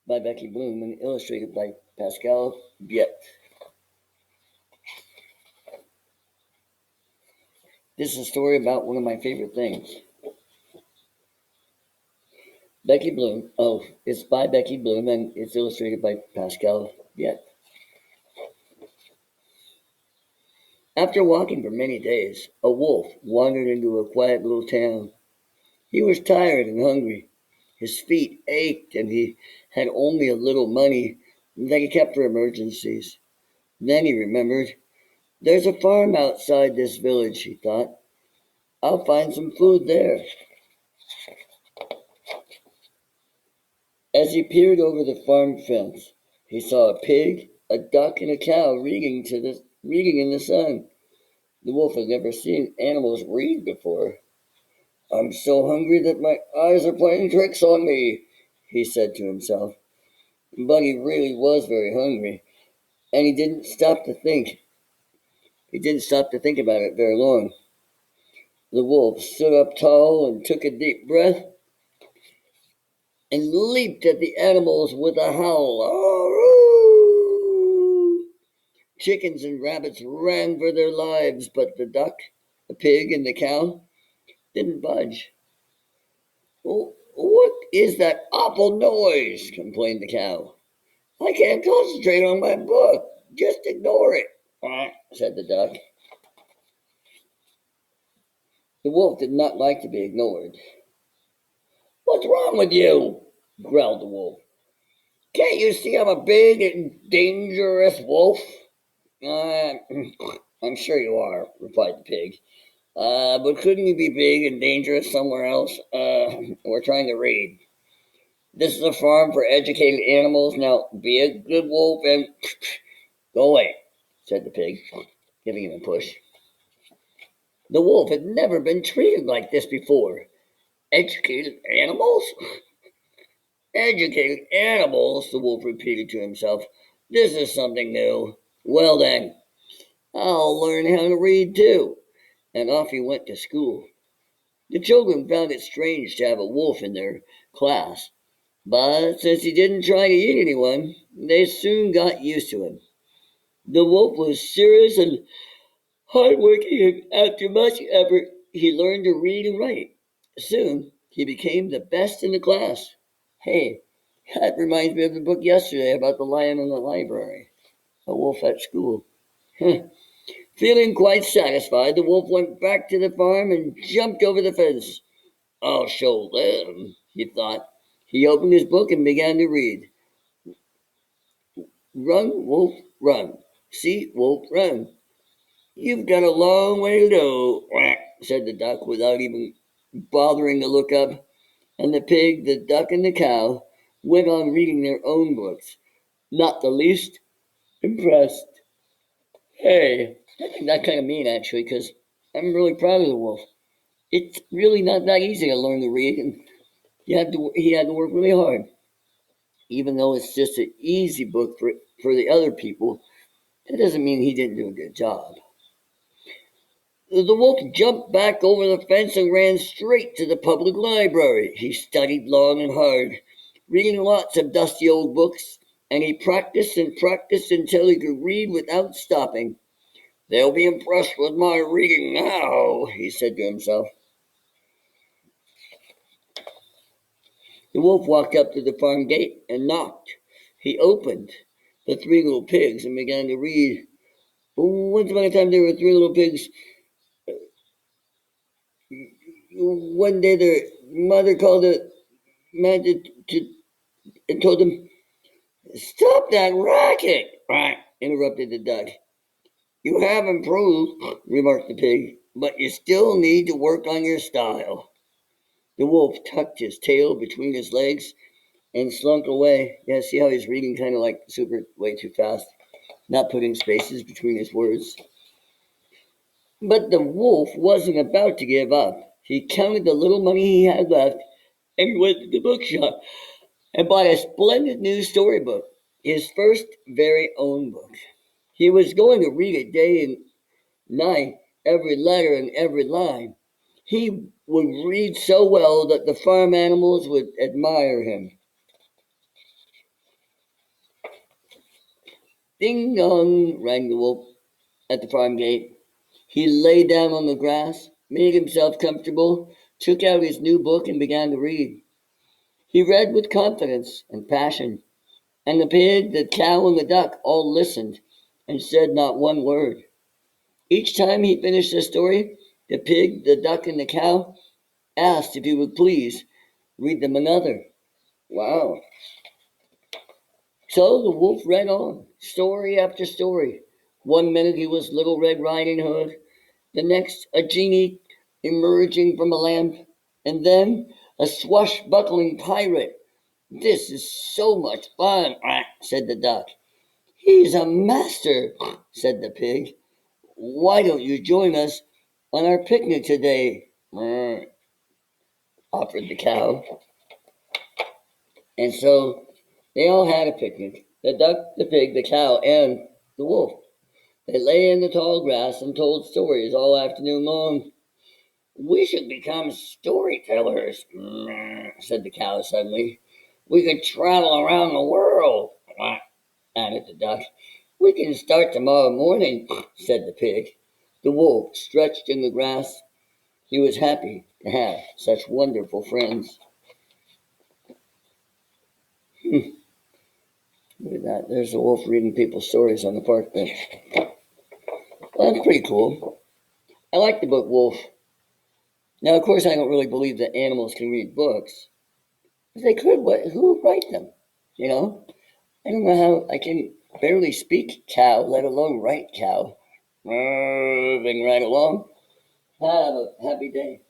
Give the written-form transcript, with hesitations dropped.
by Becky Bloom and illustrated by Pascal Biet. This is a story about one of my favorite things. Becky Bloom. Oh, it's by Becky Bloom and it's illustrated by Pascal Biet. After walking for many days, a wolf wandered into a quiet little town. He was tired and hungry. His feet ached and he had only a little money that he kept for emergencies. Then he remembered, there's a farm outside this village, he thought. I'll find some food there. As he peered over the farm fence, he saw a pig, a duck, and a cow reading in the sun. The wolf had never seen animals read before. I'm so hungry that my eyes are playing tricks on me, he said to himself. But he really was very hungry, and he didn't stop to think. He didn't stop to think about it very long. The wolf stood up tall and took a deep breath and leaped at the animals with a howl. Oh! Chickens and rabbits ran for their lives, but the duck, the pig, and the cow didn't budge. Oh, what is that awful noise? Complained the cow. I can't concentrate on my book. Just ignore it, said the duck. The wolf did not like to be ignored. What's wrong with you? Growled the wolf. Can't you see I'm a big and dangerous wolf? Uh, I'm sure you are, replied the pig. But couldn't you be big and dangerous somewhere else? We're trying to raid. This is a farm for educated animals. Now be a good wolf and go away, said the pig, giving him a push. The wolf had never been treated like this before. Educated animals? Educated animals, the wolf repeated to himself. This is something new. Well then, I'll learn how to read too. And off he went to school. The children found it strange to have a wolf in their class, but since he didn't try to eat anyone, they soon got used to him. The wolf was serious and hardworking, and after much effort, he learned to read and write. Soon, he became the best in the class. Hey, that reminds me of the book yesterday about the lion in the library, a wolf at school. Feeling quite satisfied, the wolf went back to the farm and jumped over the fence. I'll show them, he thought. He opened his book and began to read. Run, wolf, run. See, wolf, run. You've got a long way to go, said the duck without even bothering to look up. And the pig, the duck, and the cow went on reading their own books, not the least impressed. Hey, I think that kind of mean actually, because I'm really proud of the wolf. It's really not that easy to learn to read, and he had to work really hard. Even though it's just an easy book for the other people, that doesn't mean he didn't do a good job. The wolf jumped back over the fence and ran straight to the public library. He studied long and hard, reading lots of dusty old books, and he practiced and practiced until he could read without stopping. They'll be impressed with my reading now, he said to himself. The wolf walked up to the farm gate and knocked. He opened. The three little pigs and began to read. Once upon a time there were three little pigs. One day their mother called the man and told him, Stop that racket, interrupted the duck. You have improved, remarked the pig, but you still need to work on your style. The wolf tucked his tail between his legs and slunk away. Yeah, see how he's reading kind of like super way too fast, not putting spaces between his words. But the wolf wasn't about to give up. He counted the little money he had left and went to the bookshop and bought a splendid new storybook, his first very own book. He was going to read it day and night, every letter and every line. He would read so well that the farm animals would admire him. Ding dong, rang the wolf at the farm gate. He lay down on the grass, made himself comfortable, took out his new book, and began to read. He read with confidence and passion, and the pig, the cow, and the duck all listened and said not one word. Each time he finished a story, the pig, the duck, and the cow asked if he would please read them another. Wow. So the wolf read on, story after story. One minute he was Little Red Riding Hood, the next a genie emerging from a lamp, and then a swashbuckling pirate. This is so much fun, said the duck. He's a master, said the pig. Why don't you join us on our picnic today? Offered the cow. And so they all had a picnic. The duck, the pig, the cow, and the wolf. They lay in the tall grass and told stories all afternoon long. We should become storytellers, said the cow suddenly. We could travel around the world, added the duck. We can start tomorrow morning, said the pig. The wolf stretched in the grass. He was happy to have such wonderful friends. Look at that. There's the wolf reading people stories on the park bench. Well, that's pretty cool. I like the book Wolf. Now, of course, I don't really believe that animals can read books. If they could, who would write them? You know? I don't know how I can barely speak cow, let alone write cow. Moving right along. Have a happy day.